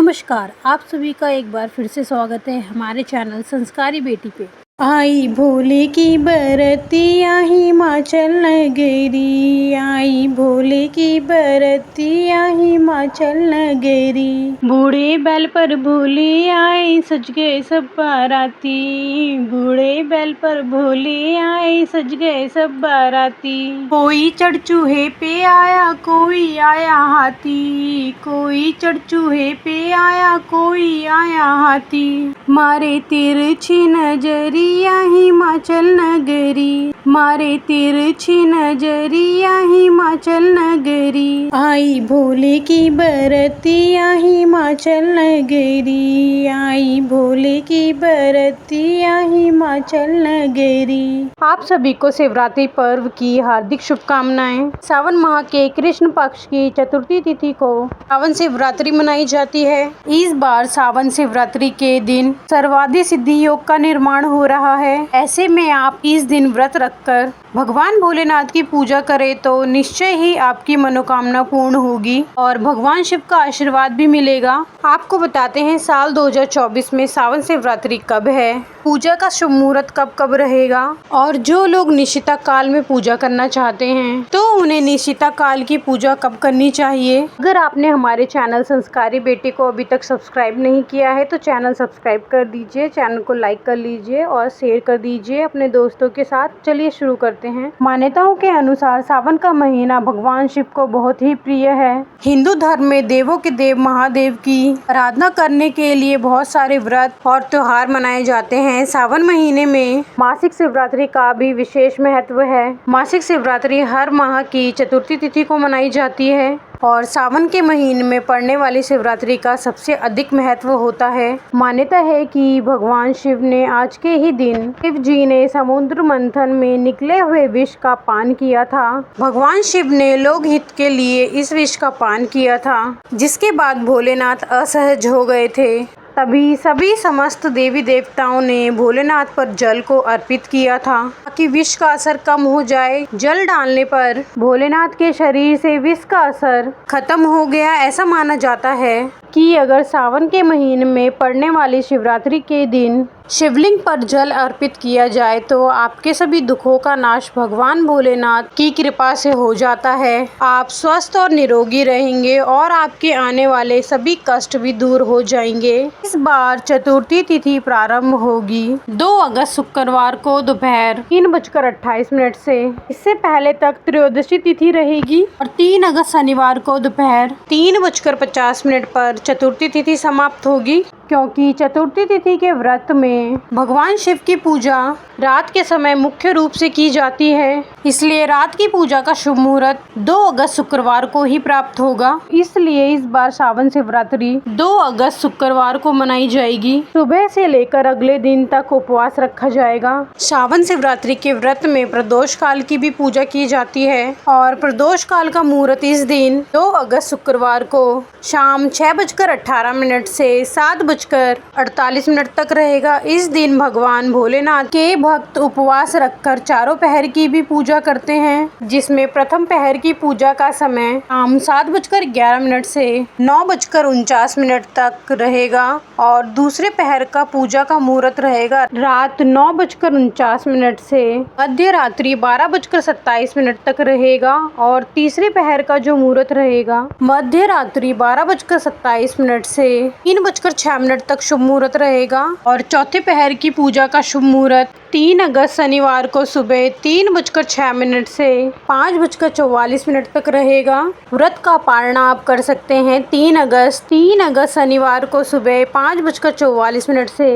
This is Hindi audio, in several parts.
नमस्कार, आप सभी का एक बार फिर से स्वागत है हमारे चैनल संस्कारी बेटी पे। आई भोले की बरतिया हिमाचल नगरी, आई भोले की बरतिया हिमाचल नगरी। बूढ़े बैल पर भोले आए, सज गए सब बाराती। बूढ़े बैल पर भोले आए, सज गए सब बाराती। कोई चढ़ चूहे पे आया, कोई आया हाथी। कोई चढ़ चूहे पे आया, कोई आया हाथी। मारे तिरछी नजरिया हिमाचल नगरी, मारे तिरछी नजरिया हिमाचल नगरी। आई भोले की बरतिया हिमाचल नगरी, आई भोले की बरतिया हिमाचल नगरी। आप सभी को शिवरात्रि पर्व की हार्दिक शुभकामनाएं। सावन माह के कृष्ण पक्ष की चतुर्थी तिथि को सावन शिवरात्रि मनाई जाती है। इस बार सावन शिवरात्रि के दिन सर्वाधिक सिद्धि योग का निर्माण हो रहा है। ऐसे में आप इस दिन व्रत रखकर भगवान भोलेनाथ की पूजा करें तो निश्चय ही आपकी मनोकामना पूर्ण होगी और भगवान शिव का आशीर्वाद भी मिलेगा। आपको बताते हैं साल 2024 में सावन शिवरात्रि कब है, पूजा का शुभ मुहूर्त कब कब रहेगा और जो लोग निशिता काल में पूजा करना चाहते हैं तो उन्हें निशिता काल की पूजा कब करनी चाहिए। अगर आपने हमारे चैनल संस्कारी बेटी को अभी तक सब्सक्राइब नहीं किया है तो चैनल सब्सक्राइब कर दीजिए, चैनल को लाइक कर लीजिए और शेयर कर दीजिए अपने दोस्तों के साथ। चलिए शुरू करते हैं। मान्यताओं के अनुसार सावन का महीना भगवान शिव को बहुत ही प्रिय है। हिंदू धर्म में देवों के देव महादेव की आराधना करने के लिए बहुत सारे व्रत और त्योहार मनाए जाते हैं। सावन महीने में मासिक शिवरात्रि का भी विशेष महत्व है। मासिक शिवरात्रि हर माह की चतुर्थी तिथि को मनाई जाती है और सावन के महीने में पड़ने वाली शिवरात्रि का सबसे अधिक महत्व होता है। मान्यता है कि भगवान शिव ने आज के ही दिन शिव जी ने समुद्र मंथन में निकले हुए विष का पान किया था। भगवान शिव ने लोक हित के लिए इस विष का पान किया था, जिसके बाद भोलेनाथ असहज हो गए थे। तभी सभी समस्त देवी देवताओं ने भोलेनाथ पर जल को अर्पित किया था ताकि विष का असर कम हो जाए। जल डालने पर भोलेनाथ के शरीर से विष का असर खत्म हो गया। ऐसा माना जाता है कि अगर सावन के महीने में पड़ने वाली शिवरात्रि के दिन शिवलिंग पर जल अर्पित किया जाए तो आपके सभी दुखों का नाश भगवान भोलेनाथ की कृपा से हो जाता है। आप स्वस्थ और निरोगी रहेंगे और आपके आने वाले सभी कष्ट भी दूर हो जाएंगे। इस बार चतुर्थी तिथि प्रारंभ होगी 2 अगस्त शुक्रवार को दोपहर 3:28 से। इससे पहले तक त्रयोदशी तिथि रहेगी और 3 अगस्त शनिवार को दोपहर 3:50 पर चतुर्थी तिथि समाप्त होगी, क्योंकि चतुर्थी तिथि के व्रत में भगवान शिव की पूजा रात के समय मुख्य रूप से की जाती है। इसलिए रात की पूजा का शुभ मुहूर्त 2 अगस्त शुक्रवार को ही प्राप्त होगा। इसलिए इस बार सावन शिवरात्रि 2 अगस्त शुक्रवार को मनाई जाएगी। सुबह से लेकर अगले दिन तक उपवास रखा जाएगा। सावन शिवरात्रि के व्रत में प्रदोष काल की भी पूजा की जाती है और प्रदोष काल का मुहूर्त इस दिन 2 अगस्त शुक्रवार को शाम 6:18 से 7:48 तक रहेगा। इस दिन भगवान भोलेनाथ के भक्त उपवास रखकर चारों पहर की भी पूजा करते हैं, जिसमें प्रथम पहर की पूजा का समय शाम 7:11 से 9:49 तक रहेगा और दूसरे पहर का पूजा का मुहूर्त रहेगा रात 9:49 से मध्य रात्रि 12:27 तक रहेगा और तीसरे पहर का जो मुहूर्त रहेगा मध्य रात्रि 12:27 से 3:06 तक शुभ मुहूर्त रहेगा और चौथे पहर की पूजा का शुभ मुहूर्त 3 अगस्त शनिवार को सुबह 3:06 से 5:44 तक रहेगा। व्रत का पालना आप कर सकते हैं 3 अगस्त शनिवार को सुबह 5:44 से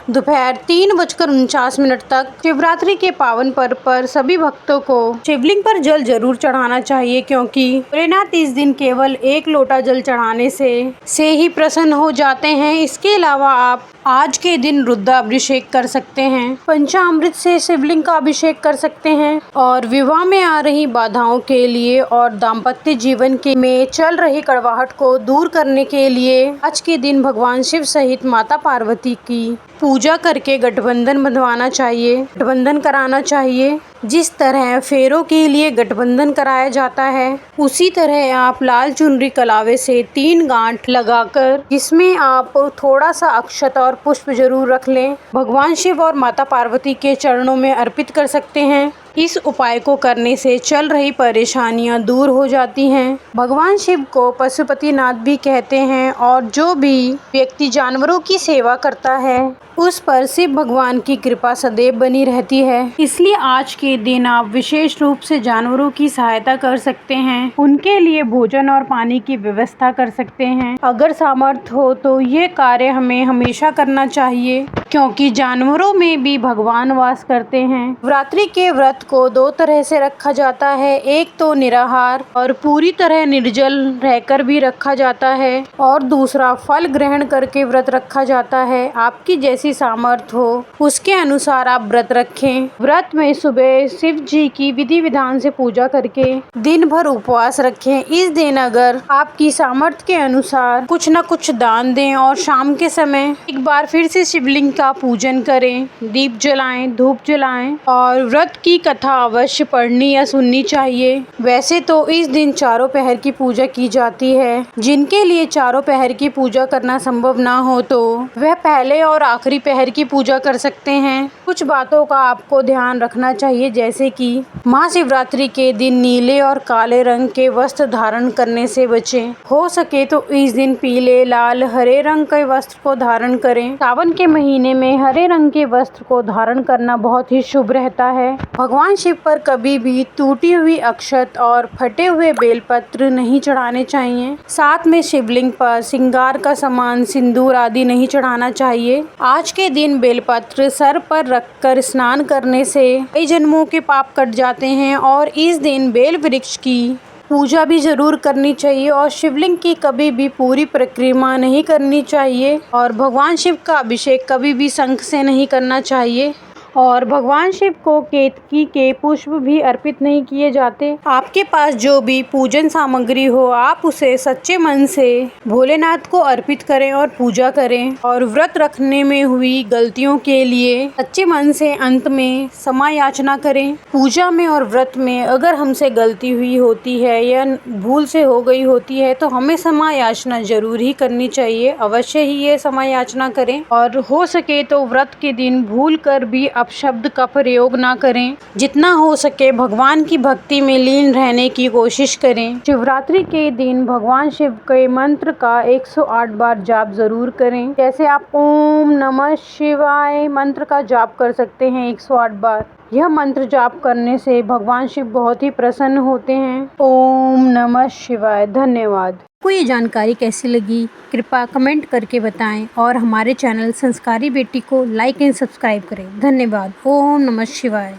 दोपहर 3:49 तक। शिवरात्रि के पावन पर्व पर सभी भक्तों को शिवलिंग पर जल जरूर चढ़ाना चाहिए, क्योंकि भोलेनाथ इस दिन केवल 1 लोटा जल चढ़ाने से ही प्रसन्न हो जाते हैं। इसके अलावा आप आज के दिन रुद्राभिषेक कर सकते हैं, पंचामृत से शिवलिंग का अभिषेक कर सकते हैं और विवाह में आ रही बाधाओं के लिए और दाम्पत्य जीवन के में चल रही कड़वाहट को दूर करने के लिए आज के दिन भगवान शिव सहित माता पार्वती की पूजा करके गठबंधन बंधवाना चाहिए, गठबंधन कराना चाहिए। जिस तरह फेरों के लिए गठबंधन कराया जाता है, उसी तरह आप लाल चुनरी कलावे से 3 गांठ लगाकर जिसमें आप थोड़ा सा अक्षत और पुष्प जरूर रख लें, भगवान शिव और माता पार्वती के चरणों में अर्पित कर सकते हैं। इस उपाय को करने से चल रही परेशानियां दूर हो जाती हैं। भगवान शिव को पशुपतिनाथ भी कहते हैं और जो भी व्यक्ति जानवरों की सेवा करता है उस पर शिव भगवान की कृपा सदैव बनी रहती है। इसलिए आज के दिन आप विशेष रूप से जानवरों की सहायता कर सकते हैं, उनके लिए भोजन और पानी की व्यवस्था कर सकते हैं। अगर सामर्थ्य हो तो ये कार्य हमें हमेशा करना चाहिए, क्योंकि जानवरों में भी भगवान वास करते हैं। नवरात्रि के व्रत को 2 तरह से रखा जाता है, एक तो निराहार और पूरी तरह निर्जल रहकर भी रखा जाता है, और दूसरा फल ग्रहण करके व्रत रखा जाता है। आपकी जैसी सामर्थ्य हो उसके अनुसार आप व्रत रखें। व्रत में सुबह शिव जी की विधि विधान से पूजा करके दिन भर उपवास रखें। इस दिन अगर आपकी सामर्थ्य के अनुसार कुछ न कुछ दान दें और शाम के समय एक बार फिर से शिवलिंग का पूजन करें, दीप जलाएं, धूप जलाएं और व्रत की कथा अवश्य पढ़नी या सुननी चाहिए। वैसे तो इस दिन चारों पहर की पूजा की जाती है। जिनके लिए चारों पहर की पूजा करना संभव ना हो तो वह पहले और आखिरी पहर की पूजा कर सकते हैं। कुछ बातों का आपको ध्यान रखना चाहिए, जैसे कि महाशिवरात्रि के दिन नीले और काले रंग के वस्त्र धारण करने से बचें। हो सके तो इस दिन पीले, लाल, हरे रंग के वस्त्र को धारण करें। सावन के महीने में हरे रंग के वस्त्र को धारण करना बहुत ही शुभ रहता है। भगवान शिव पर कभी भी टूटी हुई अक्षत और फटे हुए बेलपत्र नहीं चढ़ाने चाहिए। साथ में शिवलिंग पर श्रृंगार का सामान, सिंदूर आदि नहीं चढ़ाना चाहिए। आज के दिन बेलपत्र सर पर रखकर स्नान करने से कई जन्मों के पाप कट जाते हैं, और इस दिन बेल वृक्ष की पूजा भी जरूर करनी चाहिए और शिवलिंग की कभी भी पूरी परिक्रमा नहीं करनी चाहिए, और भगवान शिव का अभिषेक कभी भी शंख से नहीं करना चाहिए, और भगवान शिव को केतकी के पुष्प भी अर्पित नहीं किए जाते। आपके पास जो भी पूजन सामग्री हो आप उसे सच्चे मन से भोलेनाथ को अर्पित करें और पूजा करें, और व्रत रखने में हुई गलतियों के लिए सच्चे मन से अंत में क्षमा याचना करें। पूजा में और व्रत में अगर हमसे गलती हुई होती है या भूल से हो गई होती है तो हमें क्षमा याचना जरूर ही करनी चाहिए। अवश्य ही ये क्षमा याचना करें, और हो सके तो व्रत के दिन भूल कर भी शब्द का प्रयोग ना करें। जितना हो सके भगवान की भक्ति में लीन रहने की कोशिश करें। शिवरात्रि के दिन भगवान शिव के मंत्र का 108 बार जाप जरूर करें। जैसे आप ओम नमः शिवाय मंत्र का जाप कर सकते हैं 108 बार। यह मंत्र जाप करने से भगवान शिव बहुत ही प्रसन्न होते हैं। ओम नमः शिवाय। धन्यवाद। आपको ये जानकारी कैसी लगी कृपया कमेंट करके बताएं, और हमारे चैनल संस्कारी बेटी को लाइक एंड सब्सक्राइब करें। धन्यवाद। ओम नमः शिवाय।